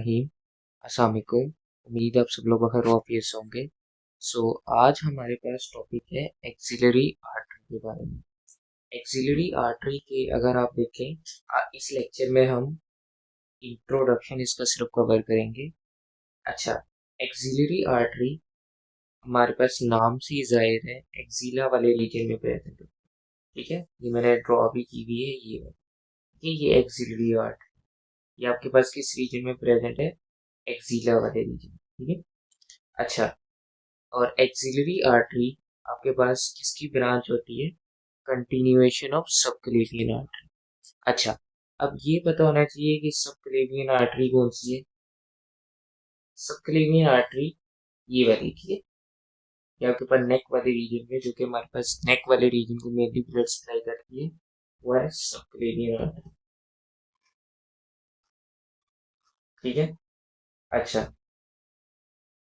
रहीम। अस्सलाम वालेकुम। उम्मीद आप सब लोग बखैर वाफियत होंगे। आज हमारे पास टॉपिक है एक्सिलरी आर्टरी के बारे में। एक्सिलरी आर्टरी के अगर आप देखें, इस लेक्चर में हम इंट्रोडक्शन इसका सिर्फ कवर करेंगे। अच्छा, एक्सिलरी आर्टरी हमारे पास नाम से ही जाहिर है एक्सिला वाले रीजन में प्रेजेंट है। ठीक है, ये मैंने ड्रॉ भी की हुई है। ये एक्सिलरी आर्टरी, ये आपके पास किस रीजन में प्रेजेंट है? एक्सिला वाले रीजन। ठीक है। अच्छा, और एक्सिलरी आर्टरी आपके पास किसकी ब्रांच होती है? Continuation of subclavian artery. अच्छा, अब ये पता होना चाहिए कि सबक्लेवियन आर्टरी कौन सी है। सबक्लेवियन आर्टरी ये वाली, ठीक है, ये आपके पास नेक वाले रीजन में, जो कि हमारे पास नेक वाले रीजन को मेनली ब्लड सप्लाई करती है, वो है सबक्लेवियन आर्टरी। ठीक है। अच्छा,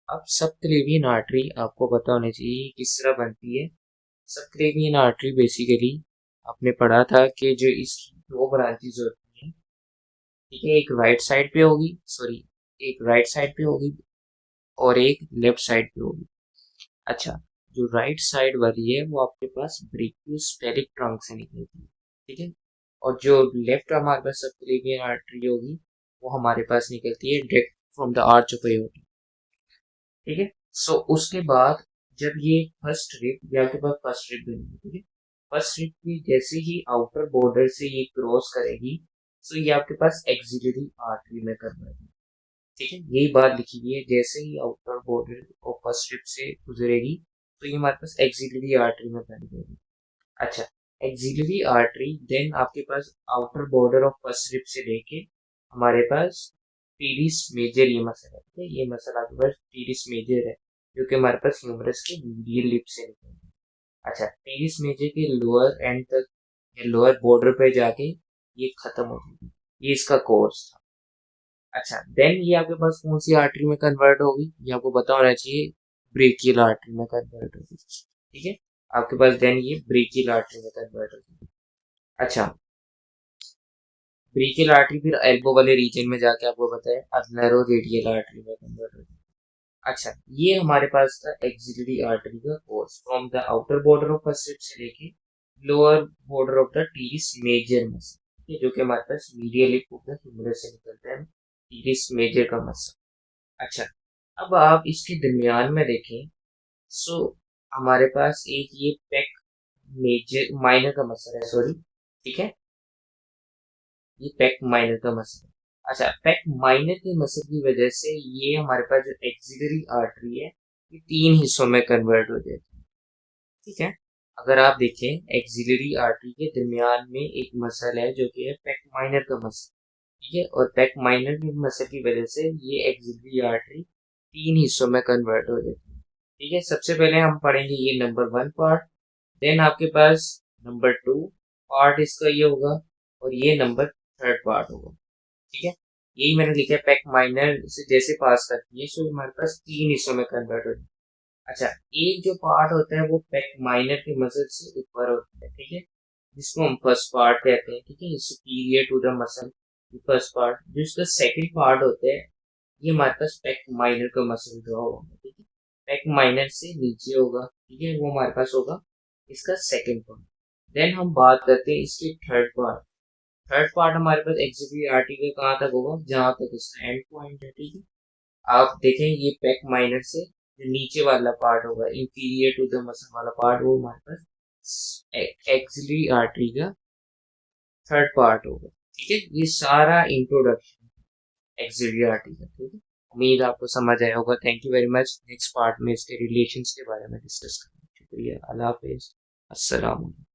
अब सबक्लेवियन आर्टरी आपको पता होना चाहिए किस तरह बनती है। सबक्लेवियन आर्टरी बेसिकली आपने पढ़ा था कि जो इसकी दो ब्रांचेस होती हैं, ठीक है, एक राइट साइड पे होगी, सॉरी, एक राइट साइड पे होगी और एक लेफ्ट साइड पे होगी। अच्छा, जो राइट साइड वाली है वो आपके पास ब्रेकियोस्फेरिक ट्रंक से निकलती है। ठीक है, और जो लेफ्ट हमारे पास सबक्लेवियन आर्टरी होगी वो हमारे पास निकलती है direct from the arch of aorta. ठीक है। उसके बाद जब ये फर्स्ट रिप, या आपके पास फर्स्ट रिप बनेगी, ठीक है, फर्स्ट रिप की जैसे ही आउटर बॉर्डर से ये क्रॉस करेगी, ये आपके पास एक्सिलरी आर्टरी में कन्वर्ट है। ठीक है, यही बात लिखी हुई है, जैसे ही आउटर बॉर्डर और फर्स्ट रिप से गुजरेगी तो ये हमारे पास एक्सिलरी आर्टरी में कन्वर्ट होगी। अच्छा, एक्सिलरी आर्टरी देन आपके पास outer border of first rib से लेके हमारे पास टीरिस मेजर, ये मसल है, ठीक है, ये मसल आपके पास टीरिस मेजर है, जो कि हमारे पास ह्यूमरस के मीडियल लिप से निकलता है। अच्छा, टीरिस मेजर के लोअर एंड तक या लोअर बॉर्डर पे जाके ये खत्म हो जाएगी, ये इसका कोर्स था। अच्छा, देन ये आपके पास कौन सी आर्टरी में कन्वर्ट होगी? ये आपको पता होना चाहिए, ब्रेकियल आर्टरी में कन्वर्ट होगी। ठीक है, आपके पास देन ये ब्रेकियल आर्टरी में कन्वर्ट होगी। अच्छा, ब्रेकियल आर्टरी फिर एल्बो वाले रीजन में जाके आपको पता है अल्नरो रेडियल आर्टरी में कन्वर्ट होगी। अच्छा, ये हमारे पास था एक्सिलरी आर्टरी का course from the outer border of first rib से लेके lower border of the teres major muscle, ठीक है, जो कि हमारे पास medial lip of the humerus से निकलता है, टीरिस मेजर का मसल। अच्छा, अब आप इसके दरमियान में देखें, सो हमारे पास एक ये पेक मेजर माइनर का मसल है, सॉरी, ठीक है, ये पेक माइनर का मसल है। अच्छा, पेक माइनर के मसल की वजह से ये हमारे पास जो एक्सिलरी आर्टरी है ये तीन हिस्सों में कन्वर्ट हो जाती है। ठीक है, अगर आप देखें एक्सिलरी आर्टरी के दरमियान में एक मसल है जो कि है पेक माइनर का मसल। ठीक है, और पेक माइनर के मसल की वजह से ये एक्सिलरी आर्टरी तीन हिस्सों में कन्वर्ट हो जाती है। ठीक है, सबसे पहले हम पढ़ेंगे ये नंबर वन पार्ट, देन आपके पास नंबर टू पार्ट इसका ये होगा, और ये नंबर थर्ड पार्ट होगा। ठीक है, यही मैंने लिखा है, पैक माइनर से जैसे पास करती है सो हमारे पास तीन हिस्सों में कन्वर्ट होती है। अच्छा, एक जो पार्ट होता है वो पैक माइनर के मसल से ऊपर होता है, ठीक है, जिसको हम फर्स्ट पार्ट कहते हैं। ठीक है, superior to the muscle, first part. जो इसका सेकंड पार्ट होता है ये हमारे पास पैक माइनर का मसल ड्रॉ होगा, ठीक है, पैक माइनर से नीचे होगा, ठीक है, वो हमारे पास होगा इसका सेकंड पार्ट। देन हम बात करते हैं इसके थर्ड पार्ट। थर्ड पार्ट हमारे पास एक्सिलरी आर्टरी का कहाँ तक होगा? जहां तक इसका एंड पॉइंट है। ठीक है, आप देखें ये पैक माइनर से जो नीचे वाला पार्ट होगा, इंफीरियर टू द मसल वाला पार्ट, वो हमारे पास एक्सिलरी आर्टरी का थर्ड पार्ट होगा। ठीक है, ये सारा इंट्रोडक्शन एक्सिलरी आर्टरी का। ठीक है, उम्मीद आपको समझ आया होगा। Thank you very much. Next part में इसके रिलेशंस के बारे में डिस्कस करेंगे। शुक्रिया, अल्लाह हाफिज, अस्सलाम वालेकुम।